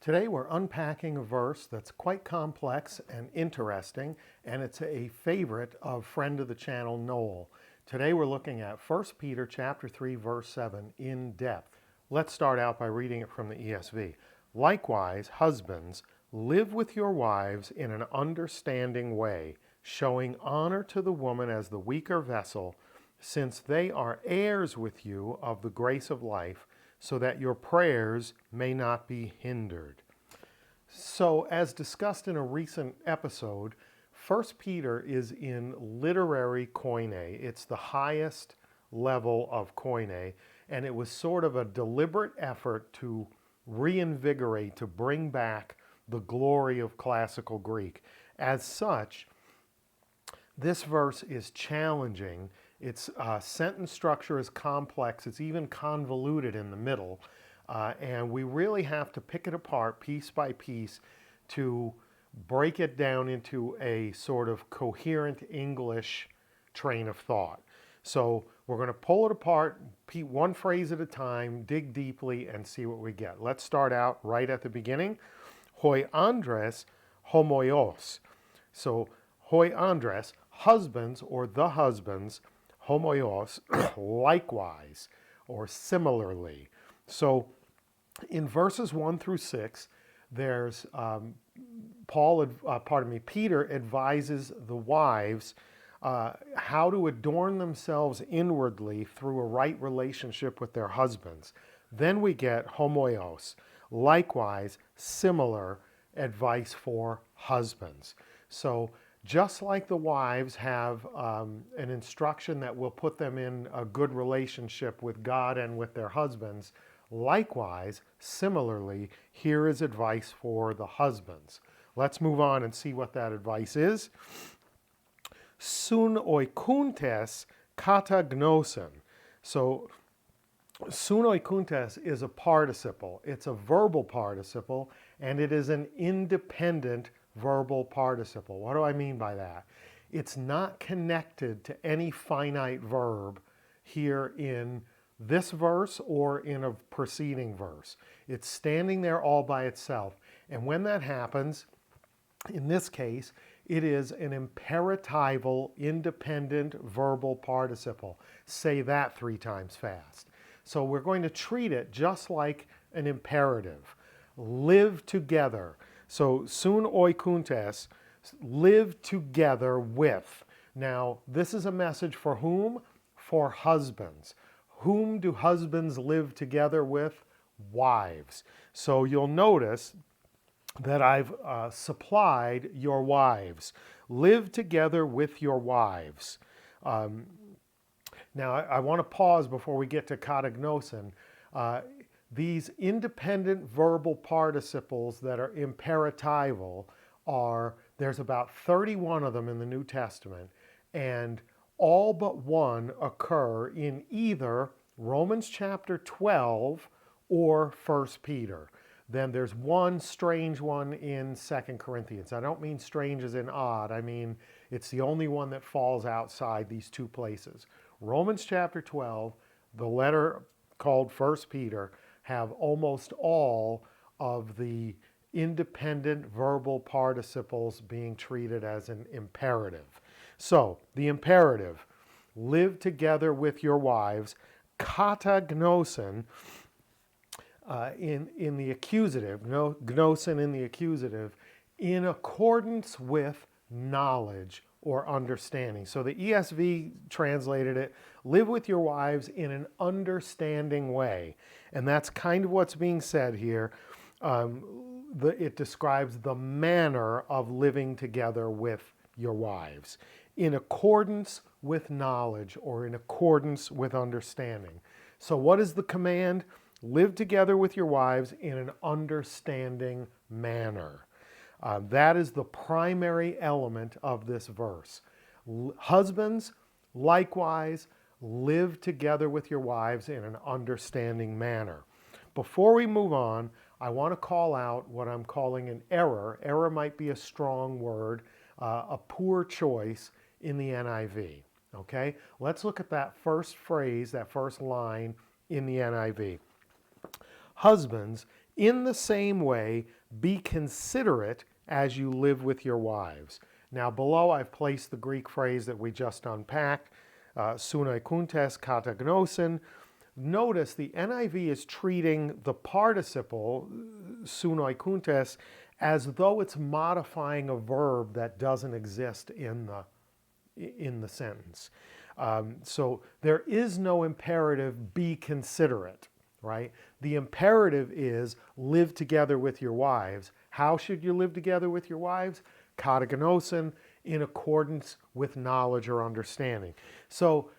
Today we're unpacking a verse that's quite complex and interesting, and it's a favorite of friend of the channel, Noel. Today we're looking at 1 Peter chapter 3, verse 7 in depth. Let's start out by reading it from the ESV. Likewise, husbands, live with your wives in an understanding way, showing honor to the woman as the weaker vessel, since they are heirs with you of the grace of life, so that your prayers may not be hindered. So, as discussed in a recent episode, 1 Peter is in literary koine. It's the highest level of koine, and it was sort of a deliberate effort to reinvigorate, to bring back the glory of classical Greek. As such, this verse is challenging. Its sentence structure is complex. It's even convoluted in the middle. And we really have to pick it apart piece by piece to break it down into a sort of coherent English train of thought. So we're going to pull it apart, one phrase at a time, dig deeply, and see what we get. Let's start out right at the beginning. Hoi andres homoios. So hoi andres, husbands or the husbands, homoios, likewise or similarly. So in verses 1 through 6, there's Peter advises the wives how to adorn themselves inwardly through a right relationship with their husbands. Then we get homoios, likewise similar advice for husbands. So just like the wives have an instruction that will put them in a good relationship with God and with their husbands, likewise, similarly, here is advice for the husbands. Let's move on and see what that advice is. Sun oikuntes katagnosen. So, sun oikuntes is a participle. It's a verbal participle, and it is an independent verbal participle. What do I mean by that? It's not connected to any finite verb here in this verse or in a preceding verse. It's standing there all by itself. And when that happens, in this case, it is an imperatival, independent verbal participle. Say that 3 times fast. So we're going to treat it just like an imperative. Live together. So sun oikuntes, live together with. Now, this is a message for whom? For husbands. Whom do husbands live together with? Wives. So you'll notice that I've supplied your wives. Live together with your wives. Now, I want to pause before we get to katagnosen. These independent verbal participles that are imperatival there's about 31 of them in the New Testament, and all but one occur in either Romans chapter 12 or 1 Peter. Then there's one strange one in 2 Corinthians. I don't mean strange as in odd. I mean it's the only one that falls outside these 2 places. Romans chapter 12, the letter called 1 Peter, have almost all of the independent verbal participles being treated as an imperative. So, the imperative, live together with your wives, katagnosen in the accusative, gnosen in the accusative, in accordance with knowledge or understanding. So the ESV translated it, live with your wives in an understanding way. And that's kind of what's being said here. It describes the manner of living together with your wives in accordance with knowledge or in accordance with understanding. So what is the command? Live together with your wives in an understanding manner. That is the primary element of this verse. Husbands, likewise, live together with your wives in an understanding manner. Before we move on, I want to call out what I'm calling an error. Error might be a strong word, a poor choice in the NIV. Okay? Let's look at that first phrase, that first line in the NIV. Husbands, in the same way, be considerate as you live with your wives. Now below I've placed the Greek phrase that we just unpacked, sunoikuntes katagnosin. Notice the NIV is treating the participle, sunoikuntes, as though it's modifying a verb that doesn't exist in the sentence. So there is no imperative, be considerate, right? The imperative is live together with your wives. How should you live together with your wives? Katagnosin, in accordance with knowledge or understanding. So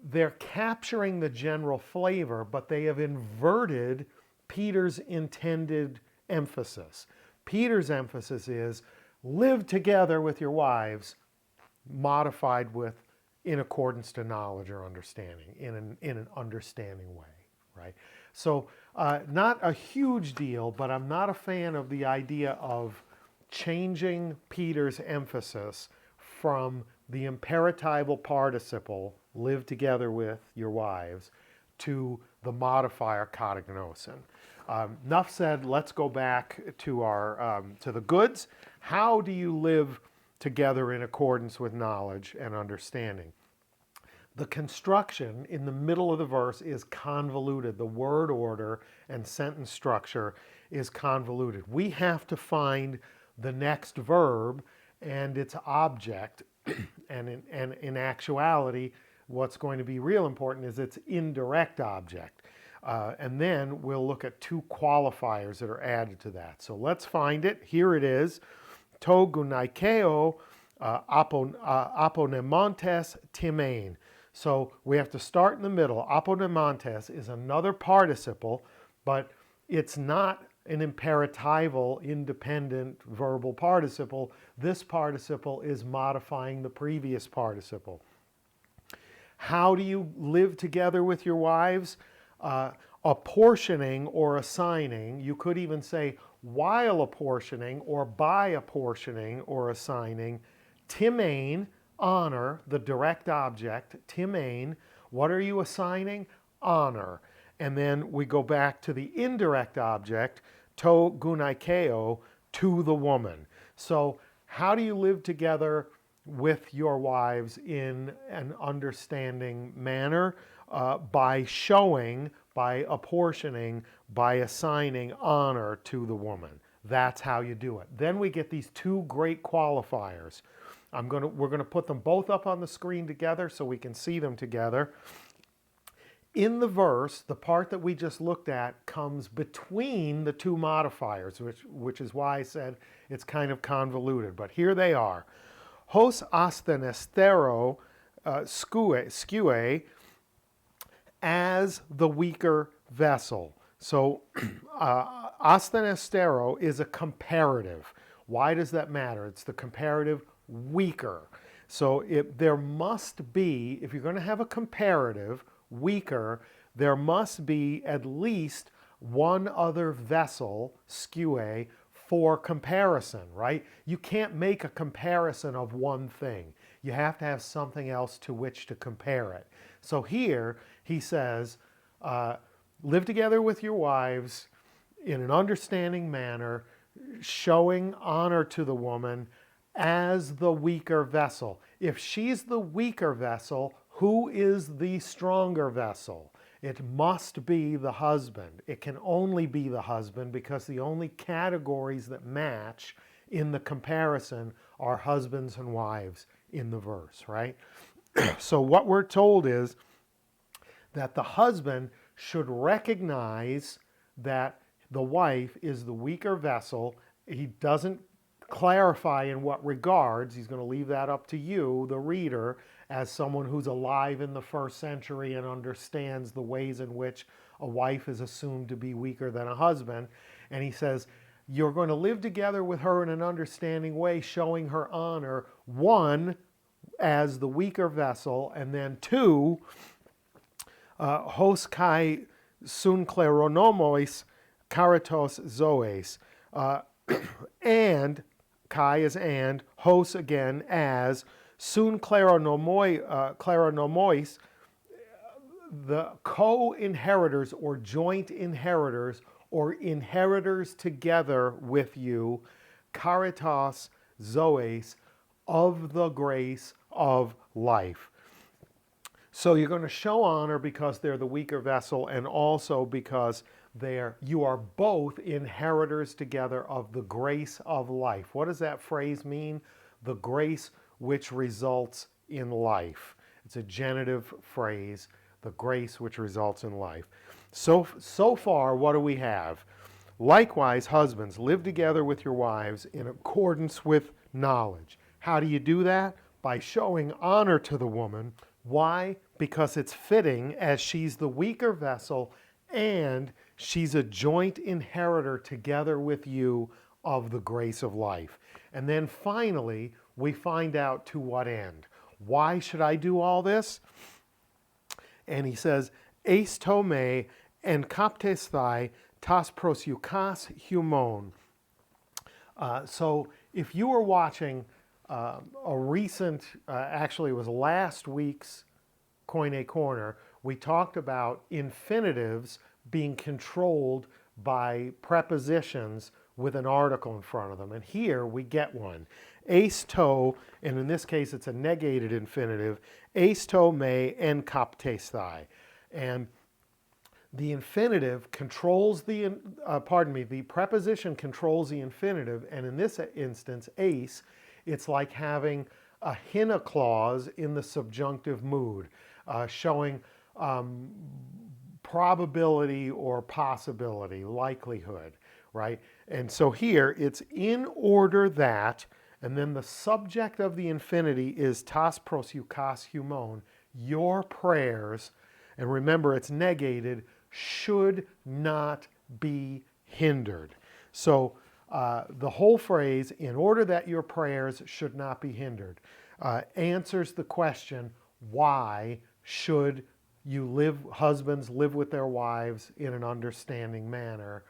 they're capturing the general flavor, but they have inverted Peter's intended emphasis. Peter's emphasis is live together with your wives, modified with in accordance to knowledge or understanding, in an understanding way, right? So not a huge deal, but I'm not a fan of the idea of changing Peter's emphasis from the imperatival participle, live together with your wives, to the modifier katagnosin. Enough said, let's go back to our to the goods. How do you live together in accordance with knowledge and understanding? The construction in the middle of the verse is convoluted. The word order and sentence structure is convoluted. We have to find the next verb and its object, and in actuality, what's going to be real important is its indirect object. And then we'll look at two qualifiers that are added to that. So let's find it. Here it is. To gunaikeo aponemontes timein. So we have to start in the middle. Aponemontes is another participle, but it's not an imperatival, independent verbal participle. This participle is modifying the previous participle. How do you live together with your wives? Apportioning or assigning. You could even say while apportioning or by apportioning or assigning. Timein, honor, the direct object. Timein, what are you assigning? Honor. And then we go back to the indirect object, to gunaikeo, to the woman. So how do you live together with your wives in an understanding manner? By showing, by apportioning, by assigning honor to the woman. That's how you do it. Then we get these two great qualifiers. We're going to put them both up on the screen together so we can see them together. In the verse, the part that we just looked at comes between the two modifiers, which is why I said it's kind of convoluted. But here they are. Hos asthenesthero skue, as the weaker vessel. So asthenesthero is a comparative. Why does that matter? It's the comparative weaker. So there must be, if you're going to have a comparative weaker, there must be at least one other vessel, skue, for comparison, right? You can't make a comparison of one thing. You have to have something else to which to compare it. So here he says, live together with your wives in an understanding manner, showing honor to the woman as the weaker vessel. If she's the weaker vessel, who is the stronger vessel? It must be the husband. It can only be the husband because the only categories that match in the comparison are husbands and wives in the verse, right? So what we're told is that the husband should recognize that the wife is the weaker vessel. He doesn't clarify in what regards. He's going to leave that up to you, the reader, as someone who's alive in the first century and understands the ways in which a wife is assumed to be weaker than a husband. And he says, you're going to live together with her in an understanding way, showing her honor, one, as the weaker vessel, and then two, hos kai sun kleronomois karatos zoes, and, kai is and, hos again as, sun kleronomois, the co-inheritors or joint inheritors or inheritors together with you, caritas zoes, of the grace of life. So you're going to show honor because they're the weaker vessel, and also because you are both inheritors together of the grace of life. What does that phrase mean? The grace which results in life. It's a genitive phrase, the grace which results in life. So far, what do we have? Likewise, husbands, live together with your wives in accordance with knowledge. How do you do that? By showing honor to the woman. Why? Because it's fitting, as she's the weaker vessel and she's a joint inheritor together with you of the grace of life. And then finally, we find out to what end. Why should I do all this? And he says, eis to me en kaptesthai tas prosukas humon. So if you were watching a recent, actually it was last week's Koine Corner, we talked about infinitives being controlled by prepositions with an article in front of them. And here we get one. Eis to, and in this case it's a negated infinitive, eis to me en kaptesthai. And the infinitive controls the preposition controls the infinitive, and in this instance, eis, it's like having a hina clause in the subjunctive mood, showing probability or possibility, likelihood, right? And so here it's in order that, and then the subject of the infinity is tas prosukas humon, your prayers, and remember it's negated, should not be hindered. So the whole phrase, in order that your prayers should not be hindered, answers the question, why should husbands live with their wives in an understanding manner,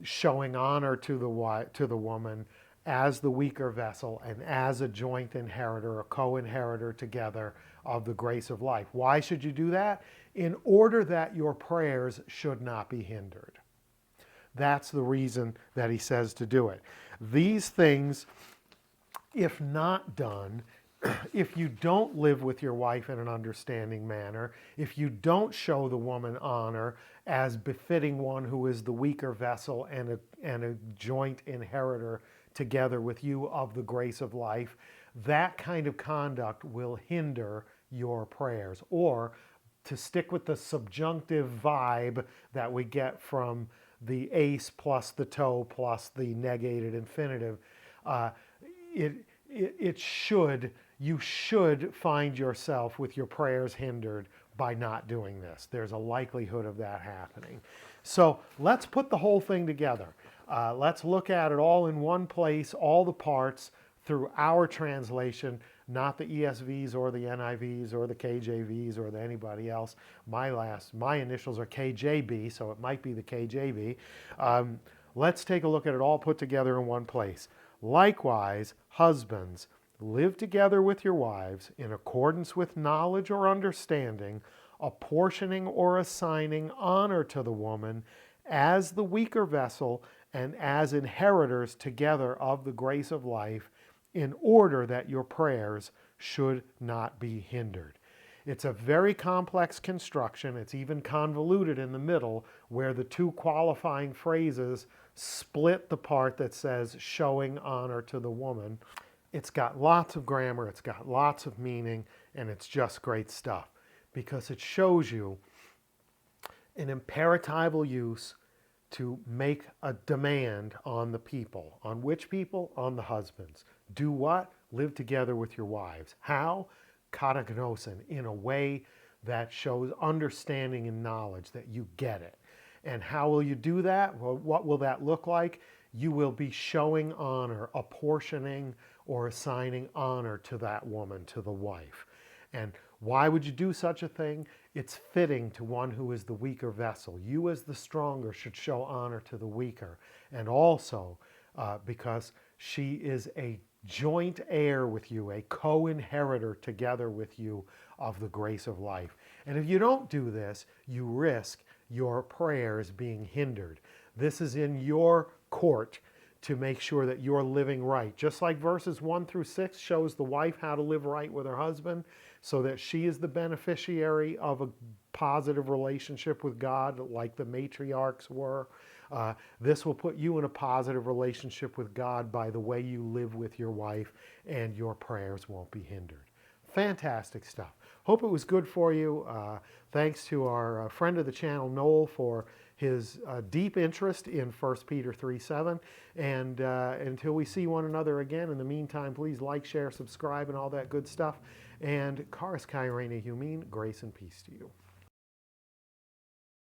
showing honor to the woman as the weaker vessel and as a joint inheritor, a co-inheritor together of the grace of life. Why should you do that? In order that your prayers should not be hindered. That's the reason that he says to do it. These things, if not done, if you don't live with your wife in an understanding manner, if you don't show the woman honor as befitting one who is the weaker vessel and a joint inheritor together with you of the grace of life, that kind of conduct will hinder your prayers. Or, to stick with the subjunctive vibe that we get from the eis plus the to plus the negated infinitive, you should find yourself with your prayers hindered by not doing this. There's a likelihood of that happening. So let's put the whole thing together. Let's look at it all in one place, all the parts, through our translation, not the ESVs or the NIVs or the KJVs or anybody else. My initials are KJB, so it might be the KJV. Let's take a look at it all put together in one place. Likewise, husbands, live together with your wives in accordance with knowledge or understanding, apportioning or assigning honor to the woman as the weaker vessel and as inheritors together of the grace of life, in order that your prayers should not be hindered. It's a very complex construction. It's even convoluted in the middle, where the two qualifying phrases split the part that says showing honor to the woman. It's got lots of grammar, it's got lots of meaning, and it's just great stuff, because it shows you an imperatival use to make a demand on the people. On which people? On the husbands. Do what? Live together with your wives. How? Katagnosin, in a way that shows understanding and knowledge, that you get it. And how will you do that? Well, what will that look like? You will be showing honor, apportioning or assigning honor to that woman, to the wife. And why would you do such a thing? It's fitting to one who is the weaker vessel. You as the stronger should show honor to the weaker. And also because she is a joint heir with you, a co-inheritor together with you of the grace of life. And if you don't do this, you risk your prayers being hindered. This is in your court to make sure that you're living right. Just like verses 1 through 6 shows the wife how to live right with her husband so that she is the beneficiary of a positive relationship with God like the matriarchs were. This will put you in a positive relationship with God by the way you live with your wife, and your prayers won't be hindered. Fantastic stuff. Hope it was good for you. Thanks to our friend of the channel, Noel, for his deep interest in 1 Peter 3:7. And until we see one another again, in the meantime, please like, share, subscribe, and all that good stuff. And Charis Kairene Humin, grace and peace to you.